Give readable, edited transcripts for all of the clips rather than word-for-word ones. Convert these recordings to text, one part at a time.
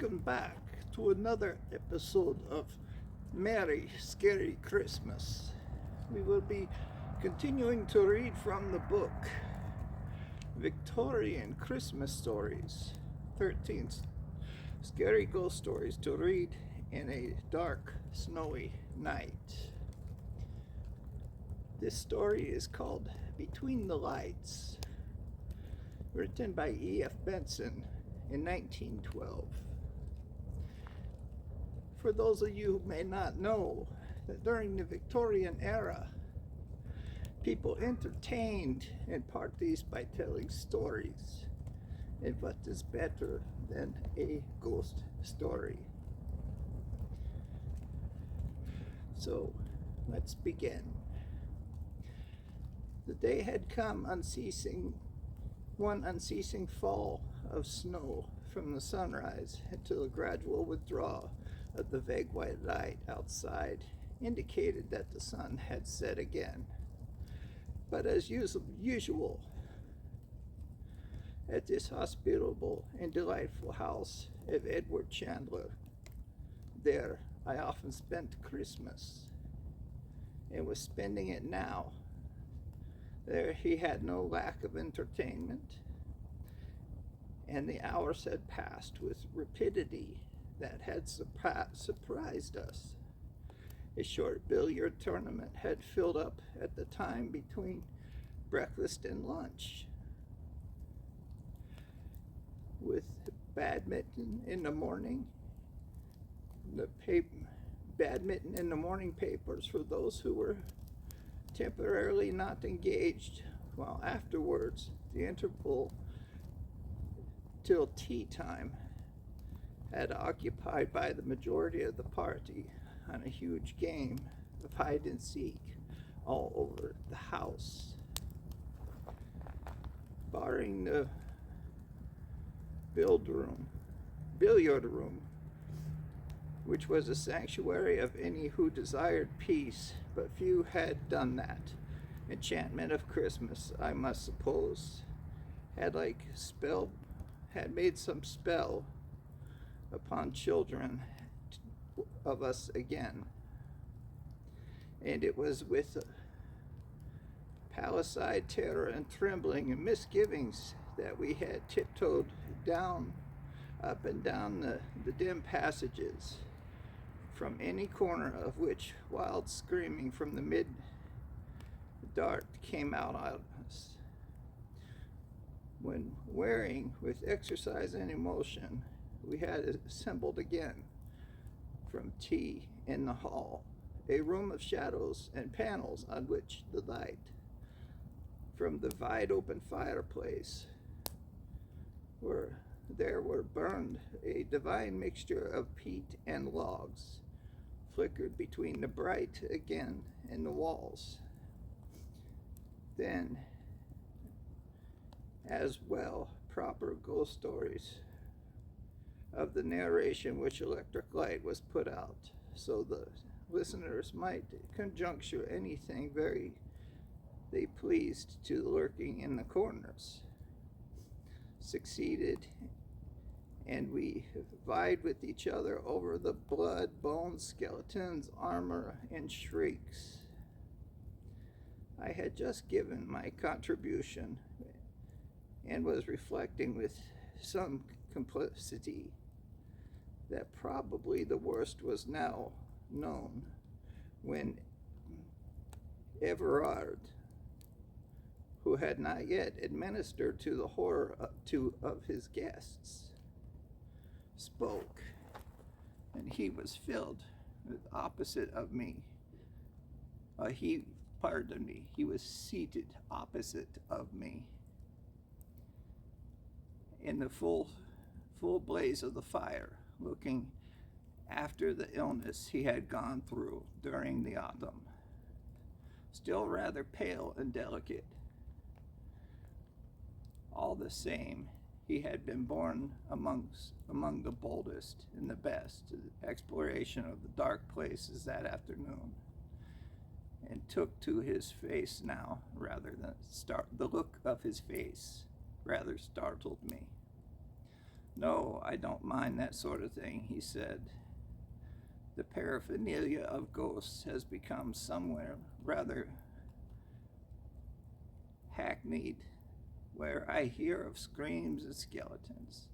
Welcome back to another episode of Merry Scary Christmas. We will be continuing to read from the book Victorian Christmas Stories, 13 scary ghost stories to read in a dark, snowy night. This story is called Between the Lights, written by E.F. Benson in 1912. For those of you who may not know, that during the Victorian era, people entertained in parties by telling stories. And what is better than a ghost story? So, let's begin. The day had come, one unceasing fall of snow from the sunrise until the gradual withdrawal of the vague white light outside indicated that the sun had set again. But as usual, at this hospitable and delightful house of Edward Chandler, there I often spent Christmas, and was spending it now. There he had no lack of entertainment, and the hours had passed with rapidity that had surprised us. A short billiard tournament had filled up at the time between breakfast and lunch, with badminton in the morning, badminton in the morning papers for those who were temporarily not engaged, while afterwards the interval till tea time had occupied by the majority of the party on a huge game of hide and seek all over the house. Barring the billiard room, which was a sanctuary of any who desired peace, but few had done that. Enchantment of Christmas, I must suppose, had made some spell upon children of us again. And it was with palisade terror and trembling and misgivings that we had tiptoed up and down the dim passages, from any corner of which wild screaming from the mid-dark came out at us. When, wearing with exercise and emotion, we had assembled again from tea in the hall, a room of shadows and panels on which the light from the wide open fireplace were burned a divine mixture of peat and logs, flickered between the bright again and the walls. Then, as well, proper ghost stories of the narration which electric light was put out, so the listeners might conjecture anything very they pleased to the lurking in the corners. Succeeded, and we vied with each other over the blood, bones, skeletons, armor, and shrieks. I had just given my contribution and was reflecting with some complicity that probably the worst was now known, when Everard, who had not yet administered to the horror of his guests, spoke, and he was filled with opposite of me. He was seated opposite of me in the full blaze of the fire, looking after the illness he had gone through during the autumn, still rather pale and delicate. All the same, he had been born among the boldest and the best exploration of the dark places that afternoon, and took to his face now the look of his face rather startled me. No, I don't mind that sort of thing, he said. The paraphernalia of ghosts has become somewhere rather hackneyed. Where I hear of screams and skeletons,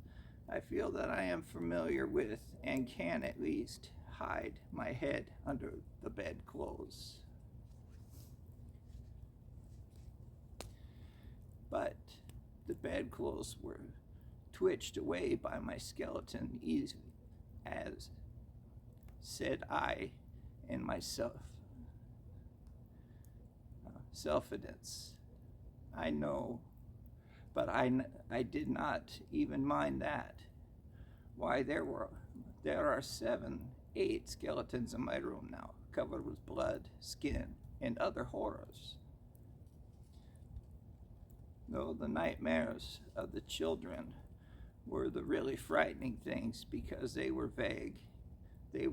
I feel that I am familiar with and can at least hide my head under the bedclothes. But the bedclothes were twitched away by my skeleton easily, as said I in my self-evidence. I know, but I did not even mind that. Why, there are 7, 8 skeletons in my room now, covered with blood, skin, and other horrors. Though the nightmares of the children were the really frightening things because they were vague. There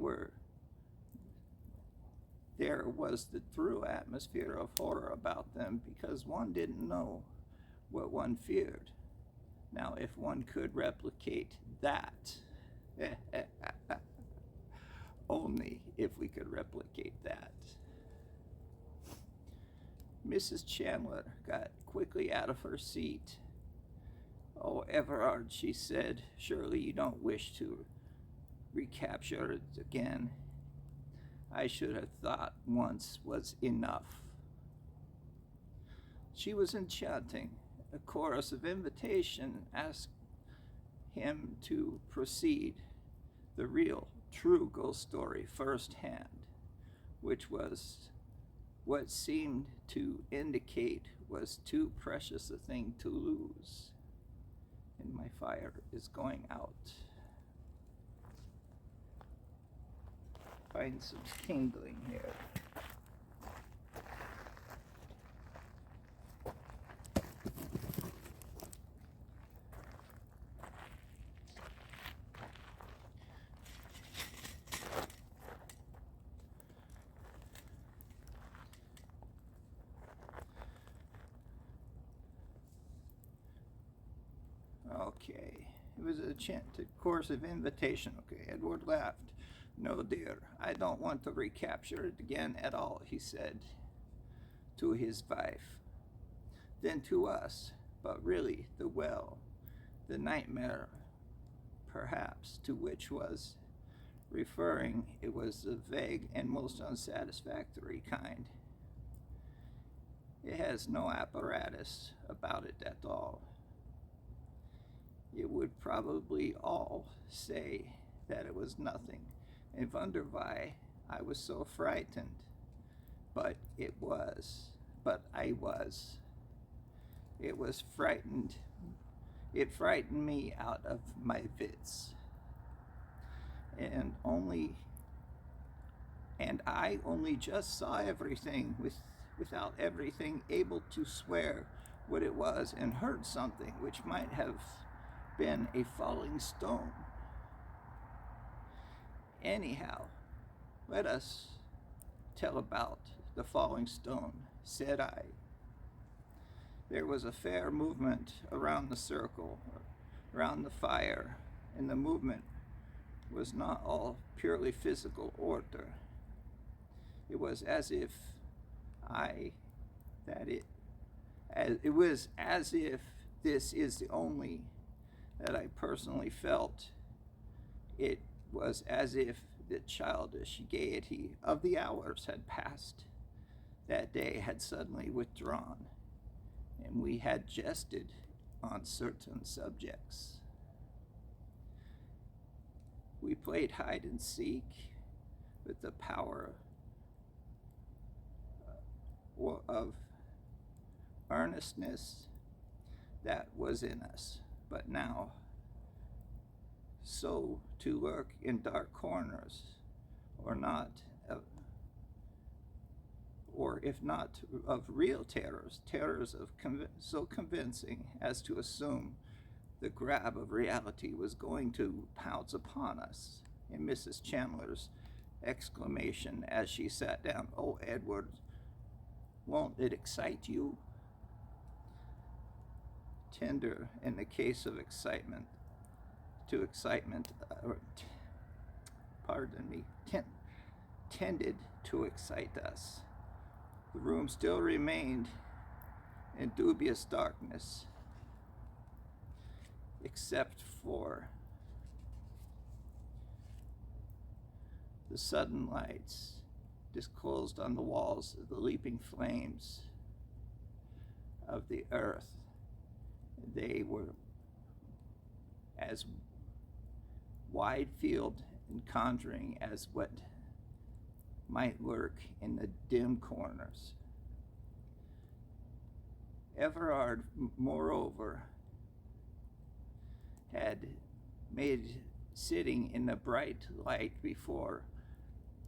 was the true atmosphere of horror about them because one didn't know what one feared. Now, if one could replicate that, only if we could replicate that. Mrs. Chandler got quickly out of her seat. Oh, Everard, she said, surely you don't wish to recapture it again. I should have thought once was enough. She was enchanting. A chorus of invitation asked him to proceed the real, true ghost story firsthand, which was what seemed to indicate was too precious a thing to lose. And my fire is going out. Find some tingling here. Okay, it was a chanted course of invitation. Okay, Edward laughed. No, dear, I don't want to recapture it again at all, he said to his wife. Then to us, but really the nightmare, perhaps, to which was referring, it was the vague and most unsatisfactory kind. It has no apparatus about it at all. It would probably all say that it was nothing, and wonder why I was so frightened. But I was. It was frightened. It frightened me out of my wits. And I only just saw everything without everything able to swear what it was, and heard something which might have been a falling stone. Anyhow, let us tell about the falling stone, said I. There was a fair movement around the circle, around the fire, and the movement was not all purely physical order. It was as if it was as if this is the only that I personally felt. It was as if the childish gaiety of the hours had passed. That day had suddenly withdrawn, and we had jested on certain subjects. We played hide and seek with the power of earnestness that was in us, but now, so to lurk in dark corners, or if not of real terrors of so convincing as to assume the grab of reality was going to pounce upon us. And Mrs. Chandler's exclamation as she sat down, "Oh, Edward, won't it excite you?" Tender in the case of excitement, to excitement, pardon me, tended to excite us. The room still remained in dubious darkness, except for the sudden lights disclosed on the walls of the leaping flames of the earth. They were as wide field and conjuring as what might lurk in the dim corners. Everard, moreover, had made sitting in the bright light before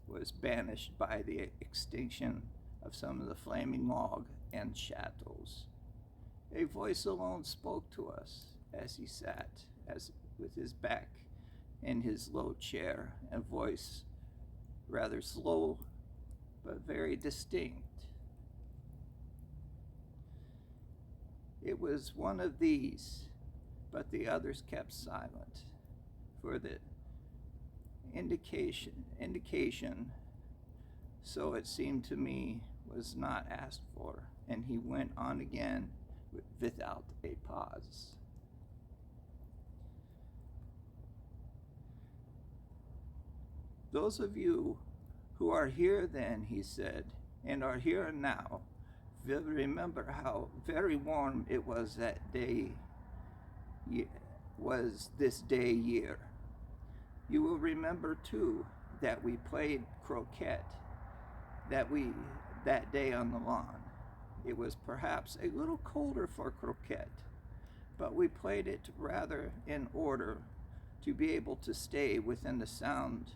was banished by the extinction of some of the flaming log and shadows. A voice alone spoke to us as he sat, as with his back in his low chair, a voice rather slow but very distinct. It was one of these, but the others kept silent, for the indication, so it seemed to me, was not asked for, and he went on again without a pause. Those of you who are here then, he said, and are here now, will remember how very warm it was that day, was this day year. You will remember too that we played croquet that day on the lawn. It was perhaps a little colder for croquet, but we played it rather in order to be able to stay within the sound,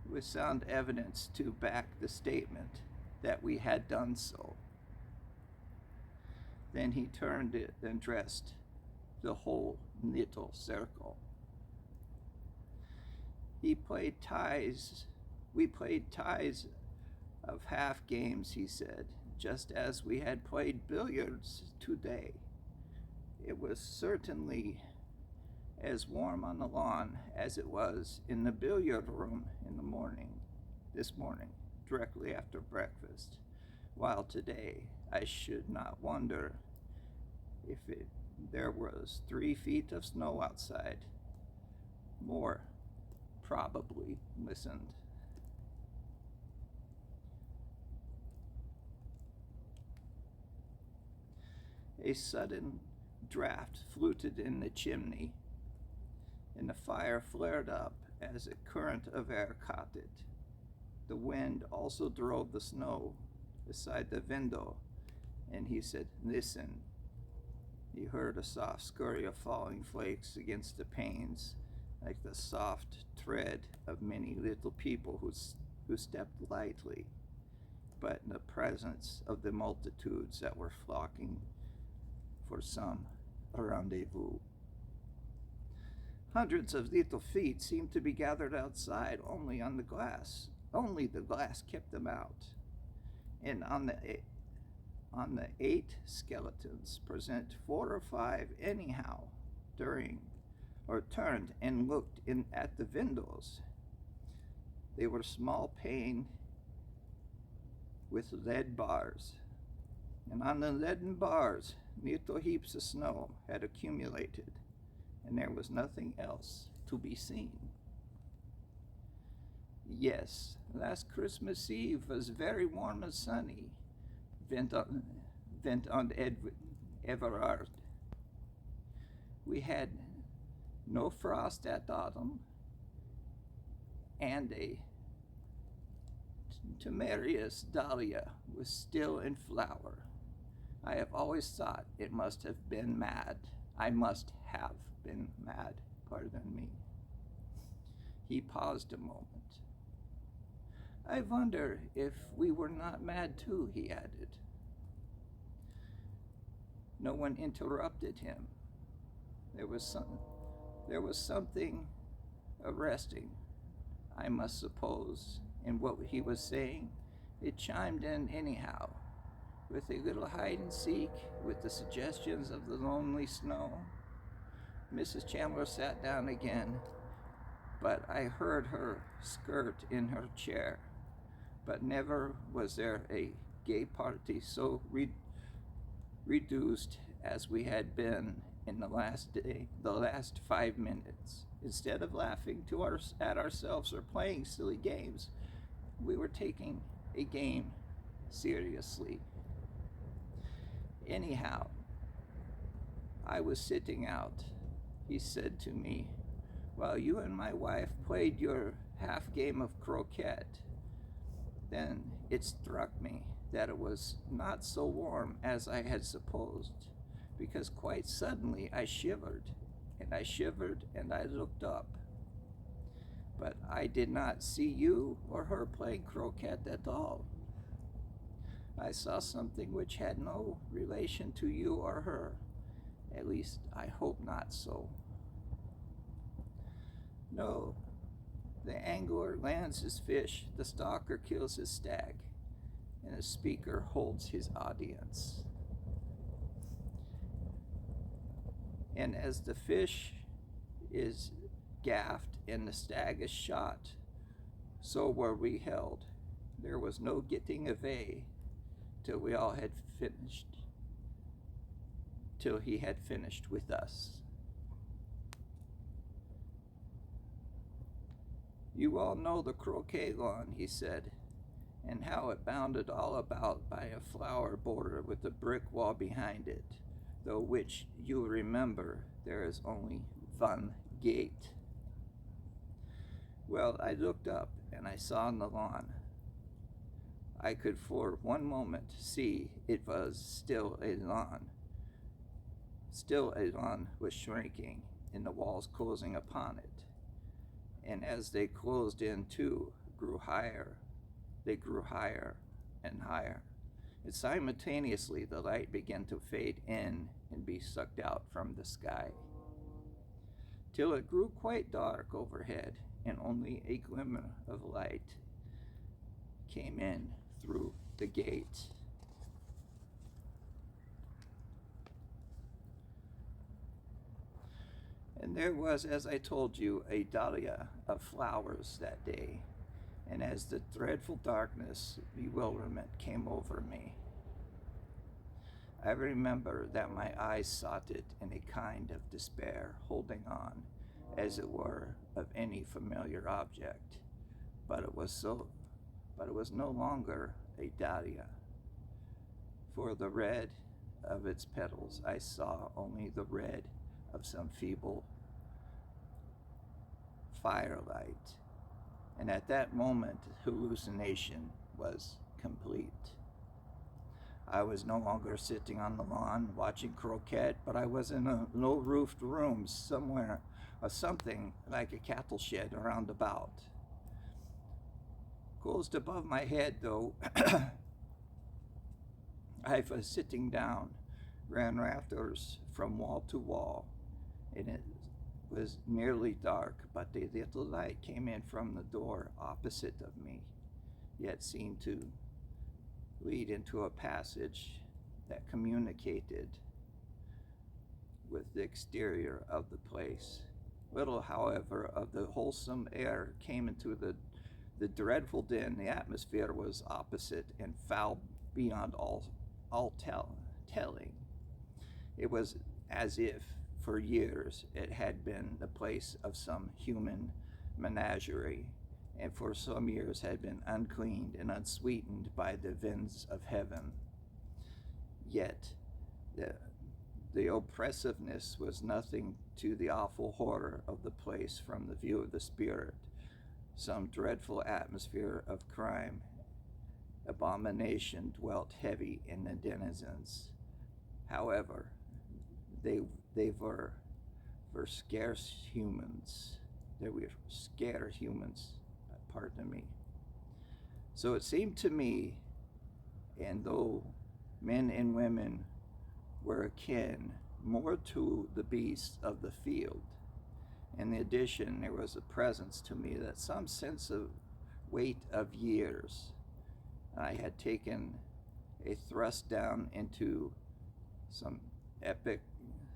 with sound evidence to back the statement that we had done so. Then he turned it and dressed the whole little circle. We played ties of half games, he said, just as we had played billiards today. It was certainly as warm on the lawn as it was in the billiard room this morning, directly after breakfast, while today I should not wonder if there was 3 feet of snow outside. More probably listened. A sudden draft fluted in the chimney, and the fire flared up as a current of air caught it. The wind also drove the snow beside the window, and he said, "Listen." He heard a soft scurry of falling flakes against the panes, like the soft tread of many little people who stepped lightly, but in the presence of the multitudes that were flocking for some rendezvous. Hundreds of little feet seemed to be gathered outside only the glass kept them out. And on the 8 skeletons present, 4 or 5 anyhow turned and looked in at the windows. They were small pane with lead bars, and on the leaden bars little heaps of snow had accumulated, and there was nothing else to be seen. Yes, last Christmas Eve was very warm and sunny, went on Everard. We had no frost at autumn, and a temerarious dahlia was still in flower. I have always thought it must have been mad. I must have been mad, pardon me. He paused a moment. I wonder if we were not mad too, he added. No one interrupted him. There was something arresting, I must suppose, in what he was saying. It chimed in anyhow, with a little hide and seek, with the suggestions of the lonely snow. Mrs. Chandler sat down again, but I heard her skirt in her chair. But never was there a gay party so reduced as we had been in the last 5 minutes. Instead of laughing at ourselves or playing silly games, we were taking a game seriously. Anyhow, I was sitting out. He said to me, "While you and my wife played your half game of croquet." Then it struck me that it was not so warm as I had supposed, because quite suddenly I shivered, and I looked up. But I did not see you or her playing croquet at all. I saw something which had no relation to you or her. At least I hope not so. No, the angler lands his fish, the stalker kills his stag, and the speaker holds his audience. And as the fish is gaffed and the stag is shot, so were we held. There was no getting away till we all had finished, till he had finished with us. You all know the croquet lawn, he said, and how it bounded all about by a flower border with a brick wall behind it, though which you remember there is only one gate. Well, I looked up and I saw on the lawn. I could for one moment see it was still a lawn. Still a lawn was shrinking and the walls closing upon it. And as they closed in too, they grew higher and higher. And simultaneously the light began to fade in and be sucked out from the sky, till it grew quite dark overhead, and only a glimmer of light came in through the gate. And there was, as I told you, a dahlia of flowers that day, and as the dreadful darkness, bewilderment came over me, I remember that my eyes sought it in a kind of despair, holding on, as it were, of any familiar object, but it was no longer a dahlia. For the red of its petals, I saw only the red of some feeble firelight, and at that moment hallucination was complete. I was no longer sitting on the lawn watching croquet, but I was in a low-roofed room somewhere, or something like a cattle shed around about. Closed above my head, though, I was sitting down, ran rafters from wall to wall, and it was nearly dark, but the little light came in from the door opposite of me, yet seemed to lead into a passage that communicated with the exterior of the place. Little, however, of the wholesome air came into the dreadful din. The atmosphere was opposite and foul beyond all telling. It was as if for years it had been the place of some human menagerie, and for some years had been uncleaned and unsweetened by the winds of heaven. Yet the oppressiveness was nothing to the awful horror of the place from the view of the spirit. Some dreadful atmosphere of crime, abomination dwelt heavy in the denizens. However, they were scarce humans. They were scarce humans, pardon me. So it seemed to me, and though men and women were akin more to the beasts of the field, in addition, there was a presence to me that some sense of weight of years. I had taken a thrust down into some epic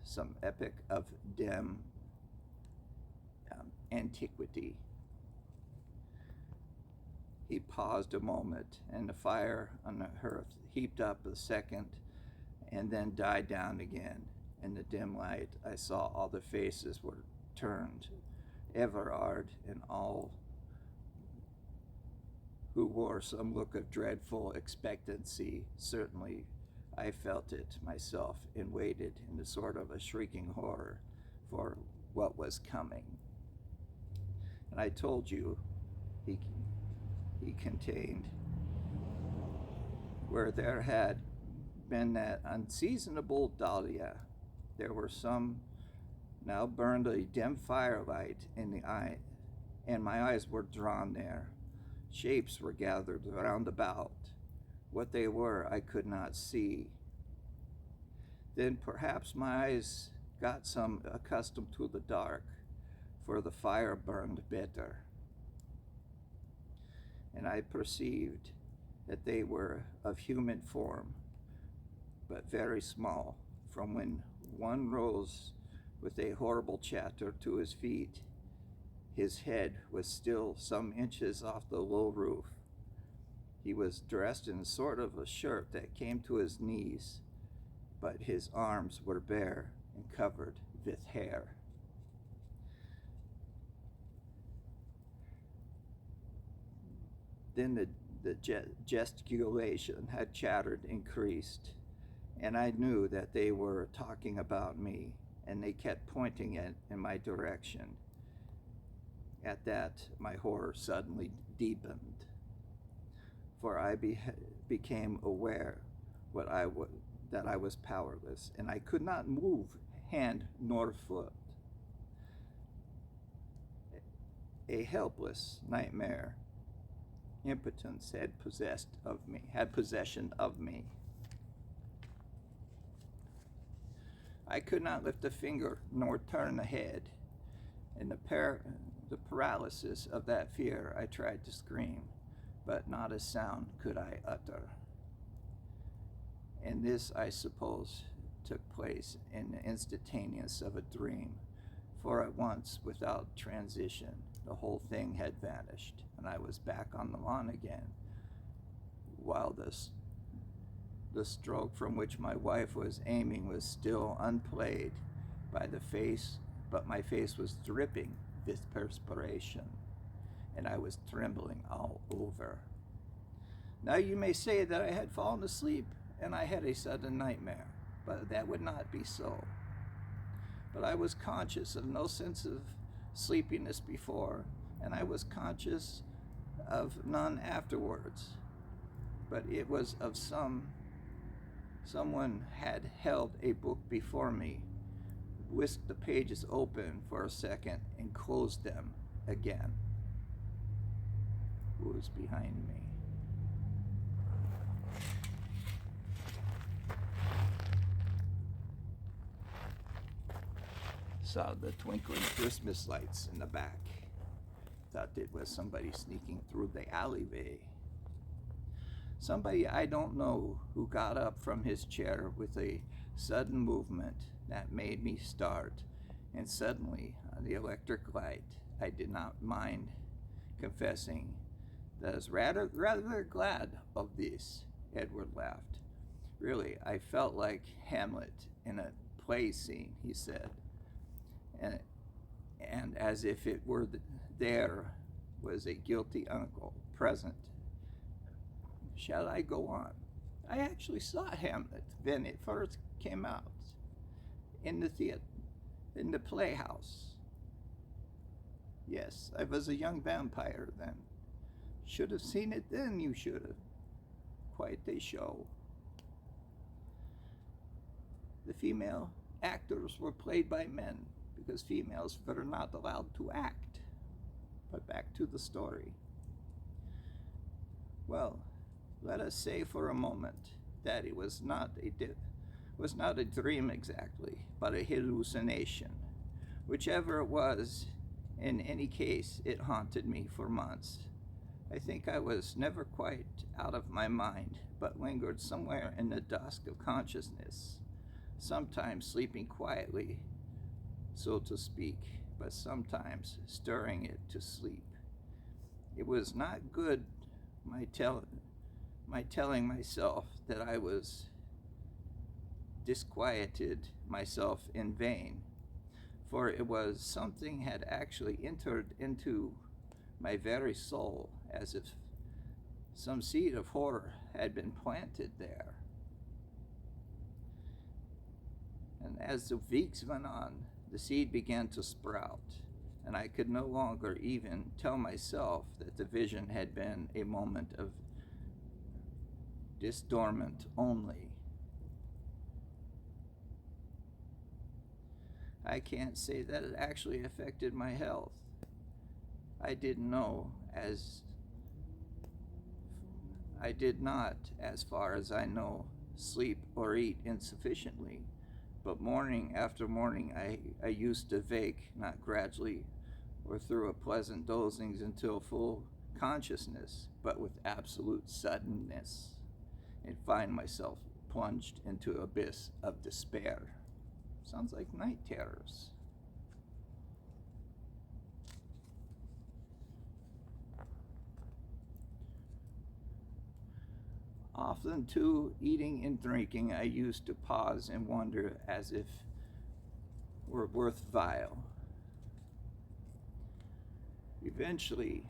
some epic of dim antiquity. He paused a moment, and the fire on the hearth heaped up a second and then died down again. In the dim light, I saw all the faces were turned, Everard and all who wore some look of dreadful expectancy. Certainly, I felt it myself and waited in a sort of a shrieking horror for what was coming. And I told you, he contained, where there had been that unseasonable dahlia, there were some now burned a dim firelight in the eye, and my eyes were drawn there. Shapes were gathered round about. What they were, I could not see. Then perhaps my eyes got some accustomed to the dark, for the fire burned better. And I perceived that they were of human form, but very small. From when one rose with a horrible chatter to his feet, his head was still some inches off the low roof. He was dressed in a sort of a shirt that came to his knees, but his arms were bare and covered with hair. Then the gesticulation had chattered increased, and I knew that they were talking about me, and they kept pointing in my direction. At that, my horror suddenly deepened, for I became aware that I was powerless, and I could not move hand nor foot. A helpless nightmare. Impotence had possession of me. I could not lift a finger nor turn a head. In the paralysis of that fear, I tried to scream, but not a sound could I utter. And this, I suppose, took place in the instantaneous of a dream, for at once, without transition, the whole thing had vanished, and I was back on the lawn again, while the stroke from which my wife was aiming was still unplayed by the face, but my face was dripping with perspiration, and I was trembling all over. Now you may say that I had fallen asleep and I had a sudden nightmare, but that would not be so. But I was conscious of no sense of sleepiness before, and I was conscious of none afterwards. But it was of someone had held a book before me, whisked the pages open for a second, and closed them again. Who was behind me? Saw the twinkling Christmas lights in the back. Thought it was somebody sneaking through the alleyway. Somebody I don't know, who got up from his chair with a sudden movement that made me start, and suddenly on the electric light, I did not mind confessing that I was rather glad of this. Edward laughed. Really, I felt like Hamlet in a play scene, he said. And as if it were there was a guilty uncle present. Shall I go on? I actually saw Hamlet when it first came out in the theater, in the playhouse. Yes, I was a young vampire then. Should have seen it then, you should have. Quite a show. The female actors were played by men, because females were not allowed to act. But back to the story. Well, let us say for a moment that it was not a dream exactly, but a hallucination. Whichever it was, in any case, it haunted me for months. I think I was never quite out of my mind, but lingered somewhere in the dusk of consciousness. sometimes sleeping quietly, so to speak, but sometimes stirring it to sleep. It was not good, my telling myself that I was disquieted myself in vain, for it was something had actually entered into my very soul, as if some seed of horror had been planted there. And as the weeks went on, the seed began to sprout, and I could no longer even tell myself that the vision had been a moment of disdorment only. I can't say that it actually affected my health. I did not, as far as I know, sleep or eat insufficiently, but morning after morning I used to wake, not gradually or through a pleasant dozings until full consciousness, but with absolute suddenness, and find myself plunged into an abyss of despair. Sounds like night terrors. Often, too, eating and drinking, I used to pause and wonder as if were worthwhile. Eventually,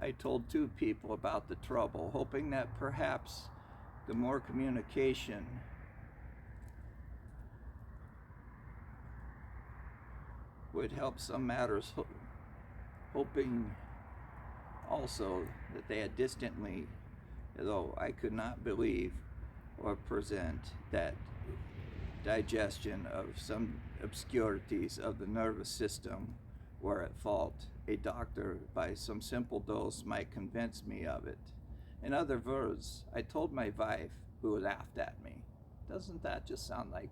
I told 2 people about the trouble, hoping that perhaps the more communication would help some matters, hoping also that they had distantly, though I could not believe or present that digestion of some obscurities of the nervous system were at fault. A doctor, by some simple dose, might convince me of it. In other words, I told my wife, who laughed at me, "Doesn't that just sound like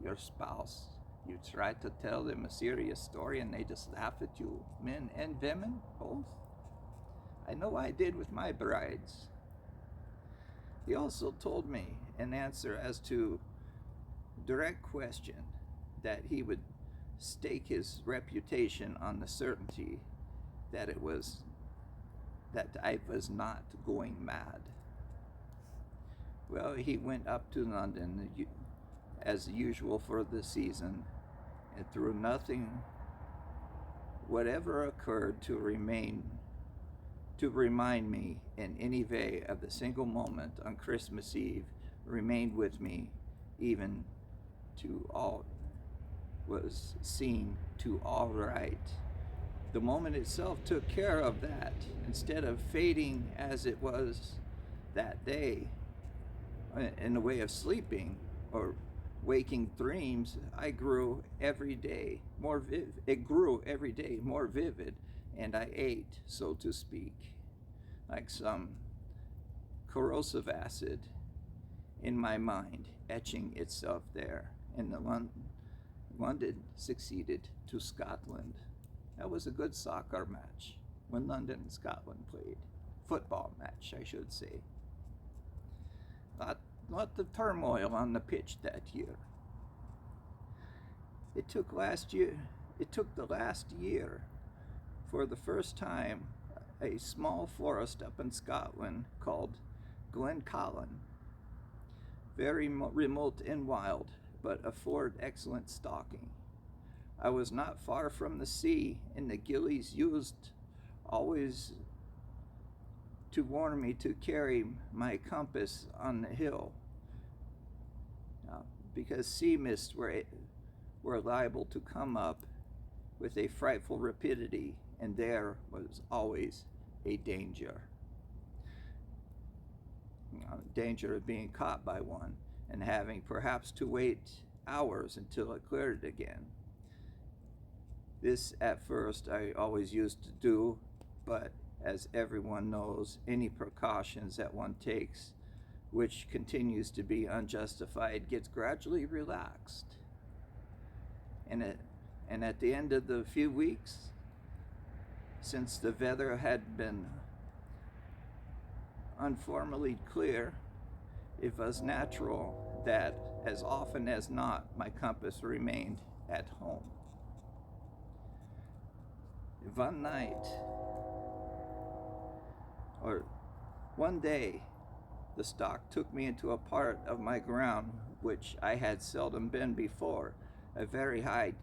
your spouse? You try to tell them a serious story and they just laugh at you, men and women, both. I know I did with my brides." He also told me in answer as to direct question that he would stake his reputation on the certainty that I was not going mad. Well, he went up to London as usual for the season, and through nothing whatever occurred to remind me in any way of the single moment on Christmas Eve remained with me, even to all was seen to all right. The moment itself took care of that. Instead of fading as it was that day in the way of sleeping or waking dreams, it grew every day more vivid, and I ate, so to speak, like some corrosive acid in my mind, etching itself there. And London succeeded to Scotland. That was a good soccer match when London and Scotland played. Football match, I should say. Lot of turmoil on the pitch that year. It took the last year, for the first time, a small forest up in Scotland called Glencolin, very remote and wild, but afford excellent stalking. I was not far from the sea, and the gillies used always to warn me to carry my compass on the hill, because sea mists were liable to come up with a frightful rapidity, and there was always a danger. Danger of being caught by one and having perhaps to wait hours until it cleared again. This at first I always used to do, but as everyone knows, any precautions that one takes, which continues to be unjustified, gets gradually relaxed. And at the end of the few weeks, since the weather had been unformally clear, it was natural that as often as not, my compass remained at home. One night, or one day, the stock took me into a part of my ground which I had seldom been before, a very high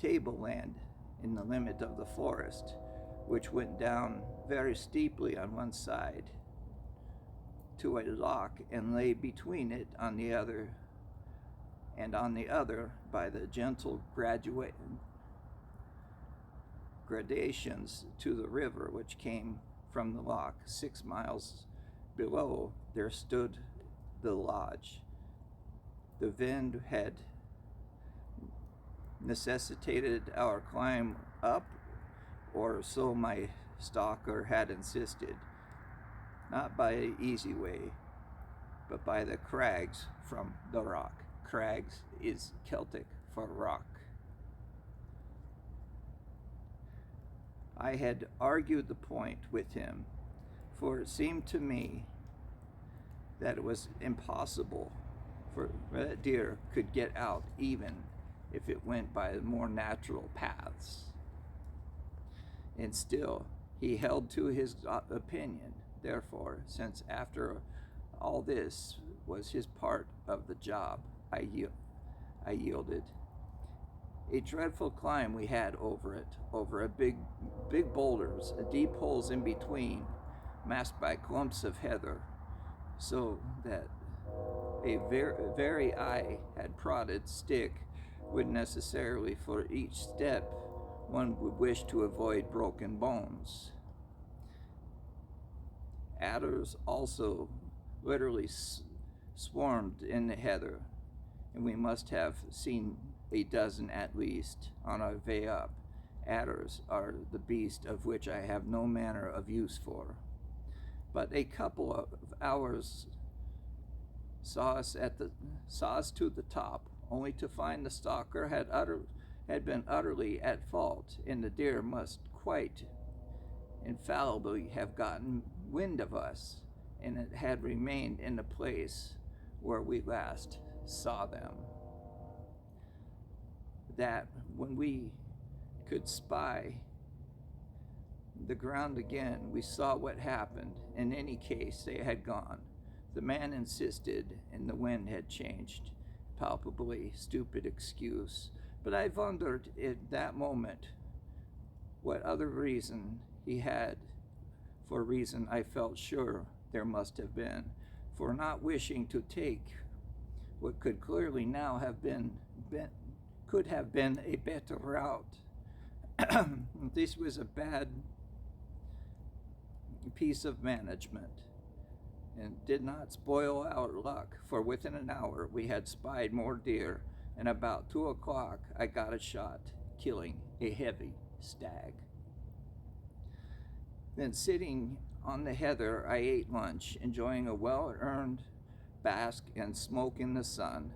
tableland in the limit of the forest, which went down very steeply on one side to a lock and lay between it on the other, and on the other by the gentle gradations to the river which came from the lock. 6 miles below there stood the lodge. The wind had necessitated our climb up, or so my stalker had insisted, not by an easy way, but by the crags from the rock. Crags is Celtic for rock. I had argued the point with him, for it seemed to me that it was impossible for that deer could get out even if it went by the more natural paths. And still, he held to his opinion. Therefore, since after all this was his part of the job, I yielded. A dreadful climb we had over it, over a big boulders, deep holes in between, masked by clumps of heather, so that a very eye had prodded stick would necessarily, for each step, one would wish to avoid broken bones. Adders also literally swarmed in the heather, and we must have seen a dozen at least on our way up. Adders are the beast of which I have no manner of use for. But a couple of hours saw us to the top, only to find the stalker had been utterly at fault, and the deer must quite infallibly have gotten wind of us, and it had remained in the place where we last saw them. That when we could spy the ground again, we saw what happened. In any case, they had gone. The man insisted, and the wind had changed. Palpably stupid excuse. But I wondered at that moment what other reason he had, for reason I felt sure there must have been, for not wishing to take what could clearly now have could have been a better route. This was a bad piece of management, and did not spoil our luck, for within an hour we had spied more deer, and about 2 o'clock I got a shot, killing a heavy stag. Then, sitting on the heather, I ate lunch, enjoying a well-earned bask and smoke in the sun.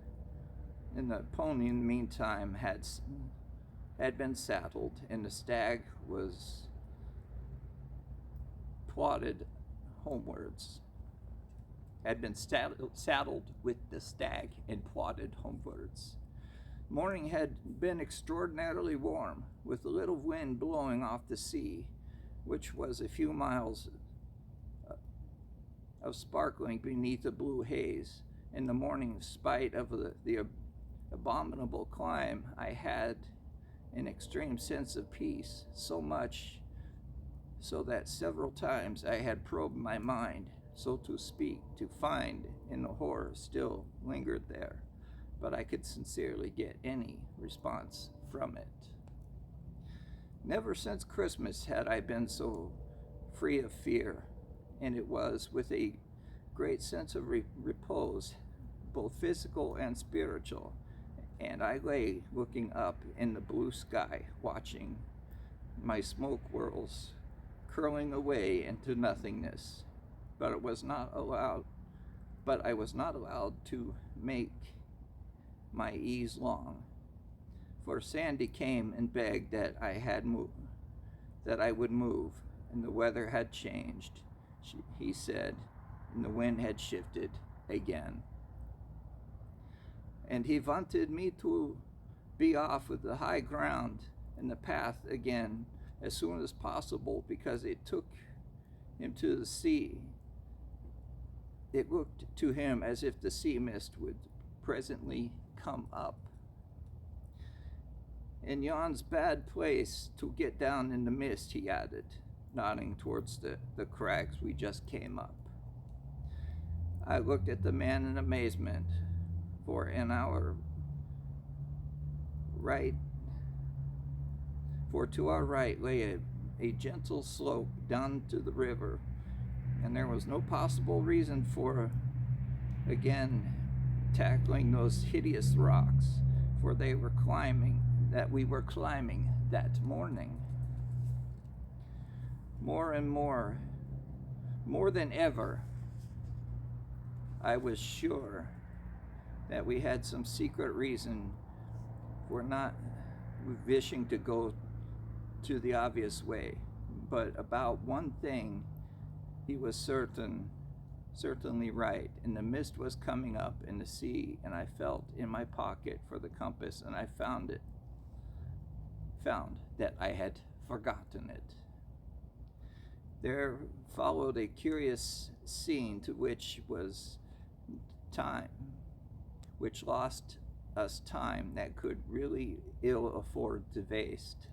And the pony, in the meantime, had been saddled, and the stag was plodded homewards. Had been saddled with the stag and plodded homewards. Morning had been extraordinarily warm, with a little wind blowing off the sea, which was a few miles of sparkling beneath a blue haze. In the morning, in spite of the abominable climb, I had an extreme sense of peace, so much so that several times I had probed my mind, so to speak, to find in the horror still lingered there, but I could sincerely get any response from it. Never since Christmas had I been so free of fear, and it was with a great sense of repose, both physical and spiritual, and I lay looking up in the blue sky, watching my smoke whirls curling away into nothingness. But I was not allowed to make my ease long, for Sandy came and begged that I would move, and the weather had changed, he said, and the wind had shifted again. and he wanted me to be off with the high ground and the path again as soon as possible, because it took him to the sea. It looked to him as if the sea mist would presently come up. And yon's bad place to get down in the mist, he added, nodding towards the crags we just came up. I looked at the man in amazement, for to our right lay a gentle slope down to the river, and there was no possible reason for again tackling those hideous rocks, for we were climbing that morning. More and more than ever, I was sure that we had some secret reason for not wishing to go to the obvious way. But about one thing, he was certainly right, and the mist was coming up in the sea, and I felt in my pocket for the compass, and I found that I had forgotten it. There followed a curious scene to which lost us time that could really ill afford to waste.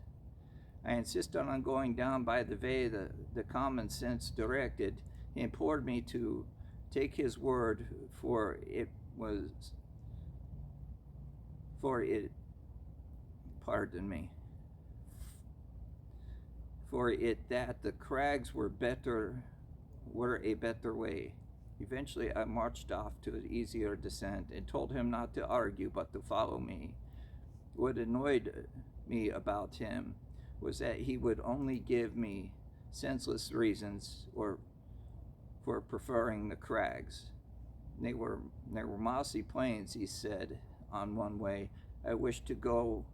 I insisted on going down by the way the common sense directed. He implored me to take his word, for it that the crags were a better way. Eventually I marched off to an easier descent and told him not to argue but to follow me. What annoyed me about him was that he would only give me senseless reasons for preferring the crags. They were mossy plains, he said, on one way. I wished to go,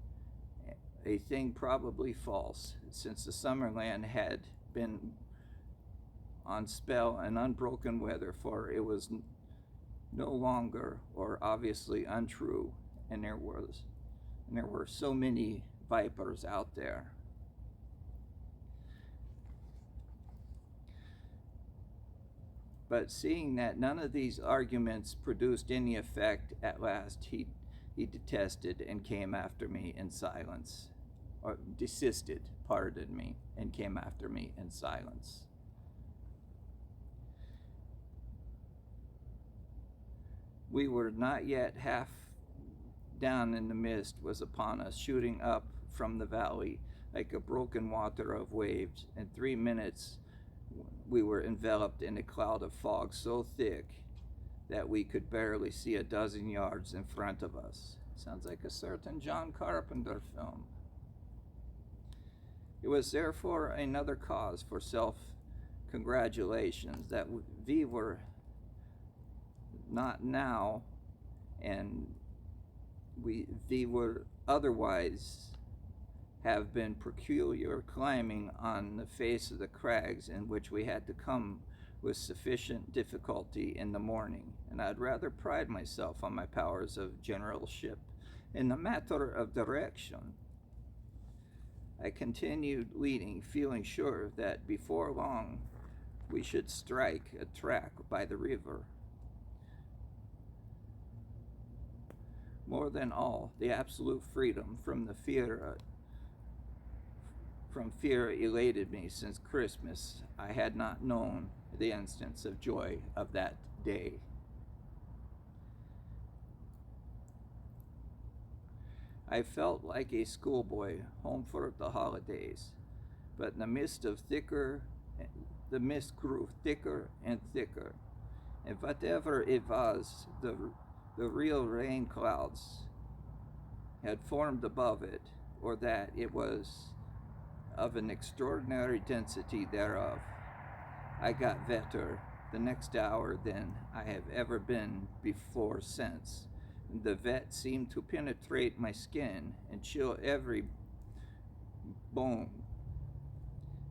a thing probably false, since the summerland had been on spell and unbroken weather, for it was no longer, or obviously untrue, and there were so many vipers out there. But seeing that none of these arguments produced any effect, at last he detested and came after me in silence, or desisted, pardon me, and came after me in silence. We were not yet half down, and the mist was upon us, shooting up from the valley like a broken water of waves. In 3 minutes, we were enveloped in a cloud of fog so thick that we could barely see a dozen yards in front of us. Sounds like a certain John Carpenter film. It was therefore another cause for self-congratulations that we were not now, and we would otherwise have been peculiar climbing on the face of the crags, in which we had to come with sufficient difficulty in the morning, and I'd rather pride myself on my powers of generalship in the matter of direction. I continued leading, feeling sure that before long we should strike a track by the river. More than all, the absolute freedom from fear elated me. Since Christmas, I had not known the instance of joy of that day. I felt like a schoolboy home for the holidays, but the mist grew thicker and thicker, and whatever it was, the real rain clouds had formed above it, or that it was of an extraordinary density thereof. I got wetter the next hour than I have ever been before since. The wet seemed to penetrate my skin and chill every bone,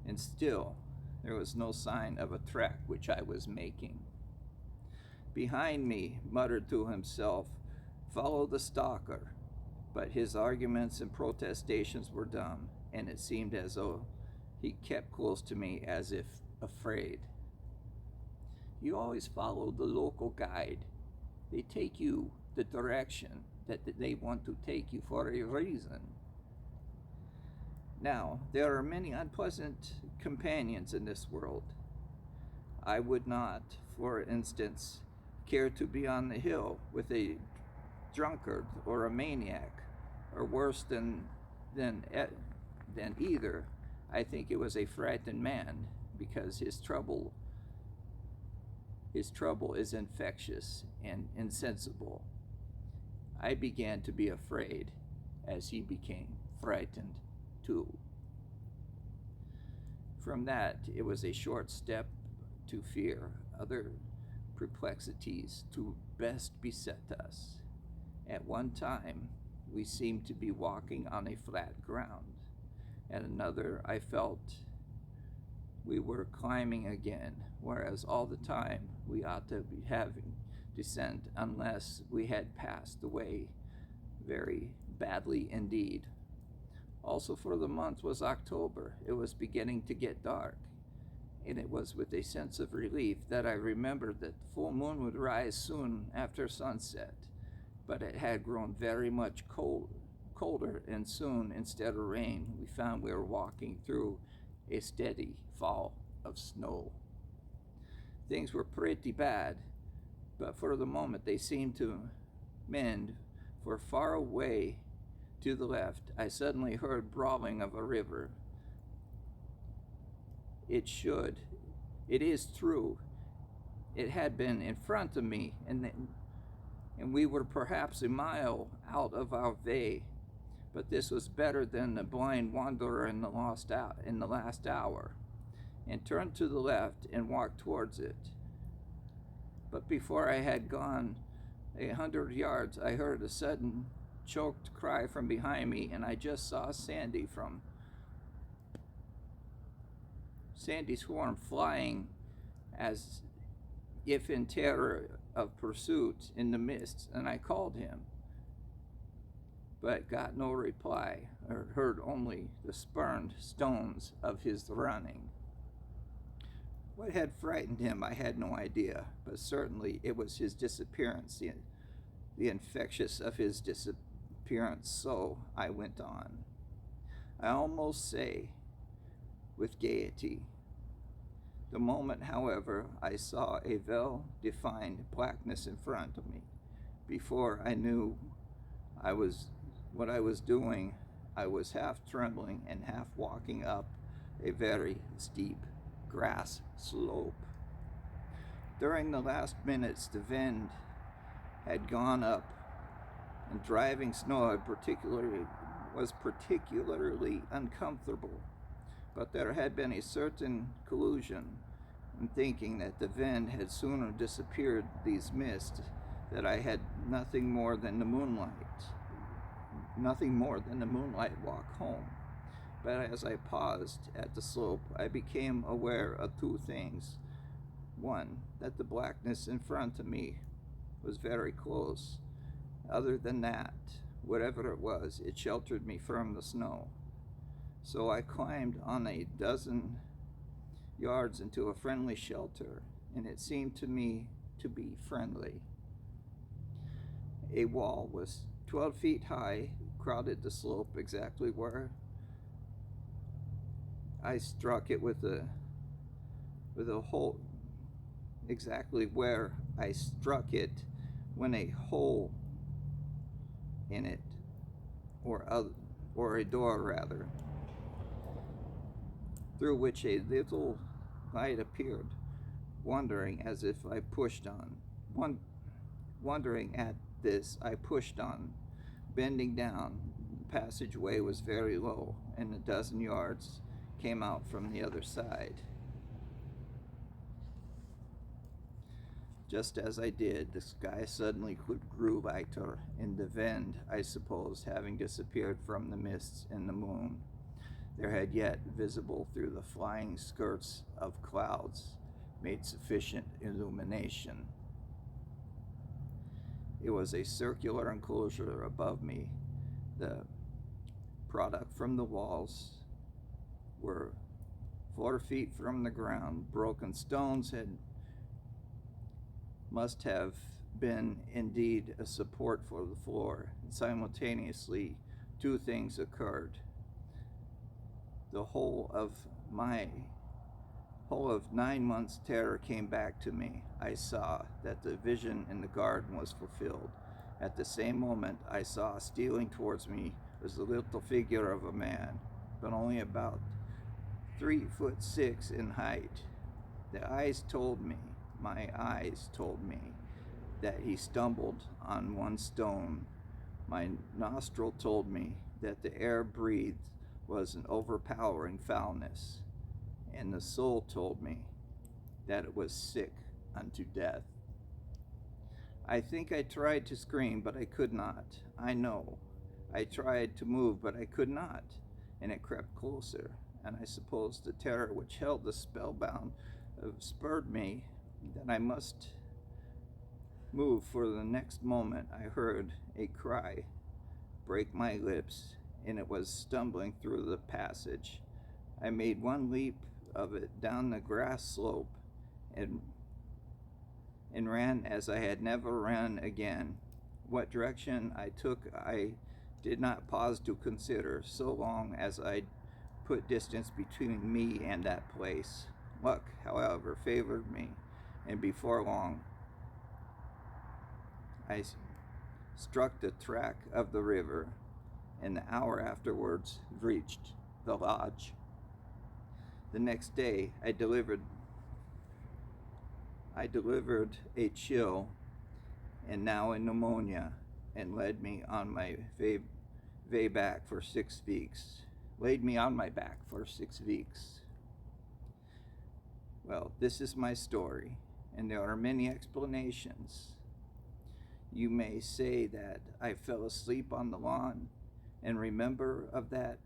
and still there was no sign of a track which I was making. Behind me, muttered to himself, Follow the stalker. But his arguments and protestations were dumb, and it seemed as though he kept close to me as if afraid. You always follow the local guide. They take you the direction that they want to take you for a reason. Now, there are many unpleasant companions in this world. I would not, for instance, care to be on the hill with a drunkard or a maniac, or worse than either. I think it was a frightened man, because his trouble is infectious and insensible. I began to be afraid as he became frightened too. From that, it was a short step to fear other perplexities to best beset us. At one time, we seemed to be walking on a flat ground. At another, I felt we were climbing again, whereas all the time we ought to be having descent unless we had passed away very badly indeed. Also, for the month was October. It was beginning to get dark, and it was with a sense of relief that I remembered that the full moon would rise soon after sunset, but it had grown very much colder, and soon, instead of rain, we found we were walking through a steady fall of snow. Things were pretty bad, but for the moment they seemed to mend, for far away to the left, I suddenly heard brawling of a river. It is true, it had been in front of me, and we were perhaps a mile out of our way, but this was better than the blind wanderer in the last hour, and turned to the left and walked towards it. But before I had gone 100 yards, I heard a sudden choked cry from behind me, and I just saw Sandy's form flying as if in terror of pursuit in the mist, and I called him, but got no reply, or heard only the spurned stones of his running. What had frightened him, I had no idea, but certainly it was his disappearance, the infectious of his disappearance, so I went on. I almost say with gaiety. The moment, however, I saw a well-defined blackness in front of me. Before I knew what I was doing, I was half trembling and half walking up a very steep grass slope. During the last minutes, the wind had gone up, and driving snow was particularly uncomfortable. But there had been a certain collusion in thinking that the wind had sooner disappeared these mists, that I had nothing more than the moonlight walk home. But as I paused at the slope, I became aware of two things. One, that the blackness in front of me was very close. Other than that, whatever it was, it sheltered me from the snow. So I climbed on a dozen yards into a friendly shelter, and it seemed to me to be friendly. A wall was 12 feet high, crowded the slope exactly where I struck it with a hole, exactly where I struck it when a hole in it, or a door rather, through which a little light appeared, wondering as if I pushed on. Wondering at this, I pushed on, bending down. The passageway was very low, and a dozen yards came out from the other side. Just as I did, the sky suddenly grew lighter, and the wind, I suppose, having disappeared from the mists and the moon, there had yet visible through the flying skirts of clouds made sufficient illumination. It was a circular enclosure above me. The product from the walls were 4 feet from the ground. Broken stones must have been indeed a support for the floor. And simultaneously, 2 things occurred. The whole of 9 months' terror came back to me. I saw that the vision in the garden was fulfilled. At the same moment, I saw stealing towards me was the little figure of a man, but only about 3'6" in height. My eyes told me that he stumbled on one stone. My nostril told me that the air breathed was an overpowering foulness, and the soul told me that it was sick unto death. I think I tried to scream, but I could not. I know. I tried to move, but I could not, and it crept closer, and I suppose the terror which held the spellbound spurred me that I must move, for the next moment I heard a cry break my lips, and it was stumbling through the passage. I made one leap of it down the grass slope and ran as I had never ran again. What direction I took I did not pause to consider, so long as I put distance between me and that place. Luck, however, favored me, and before long I struck the track of the river, and the hour afterwards reached the lodge. The next day I delivered a chill, and now a pneumonia, and laid me on my back for 6 weeks. Well, this is my story, and there are many explanations. You may say that I fell asleep on the lawn and remember of that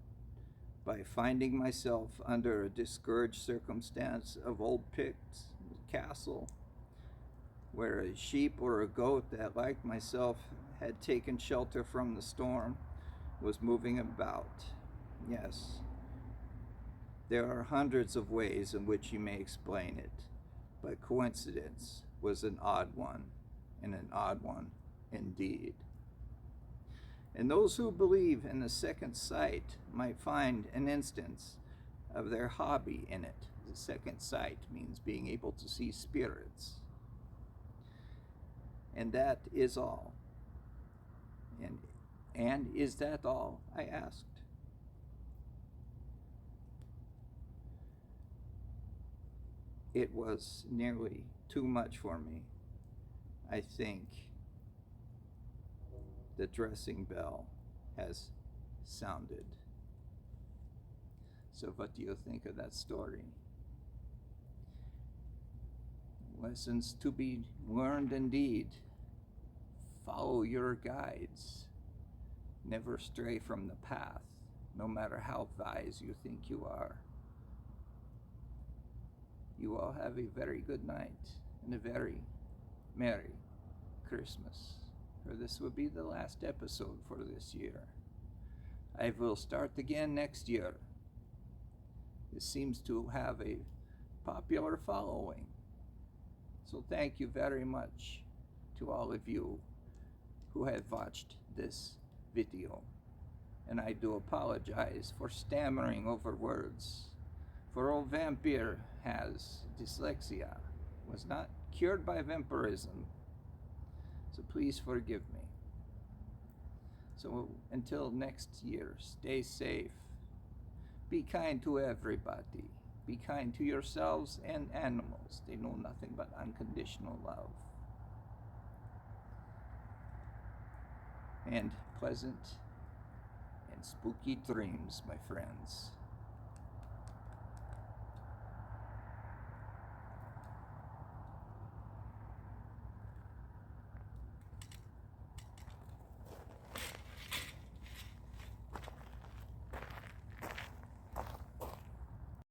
by finding myself under a discouraged circumstance of old Pict's castle, where a sheep or a goat that, like myself, had taken shelter from the storm was moving about. Yes, there are hundreds of ways in which you may explain it, but coincidence was an odd one, and an odd one indeed. And those who believe in the second sight might find an instance of their hobby in it. The second sight means being able to see spirits. And that is all. And is that all? I asked. It was nearly too much for me. I think the dressing bell has sounded. So what do you think of that story? Lessons to be learned indeed. Follow your guides. Never stray from the path, no matter how wise you think you are. You all have a very good night and a very Merry Christmas. For this will be the last episode for this year. I will start again next year. This seems to have a popular following. So thank you very much to all of you who have watched this video. And I do apologize for stammering over words, for old vampire has dyslexia, was not cured by vampirism. So please forgive me. So until next year, stay safe. Be kind to everybody. Be kind to yourselves and animals. They know nothing but unconditional love. And pleasant and spooky dreams, my friends.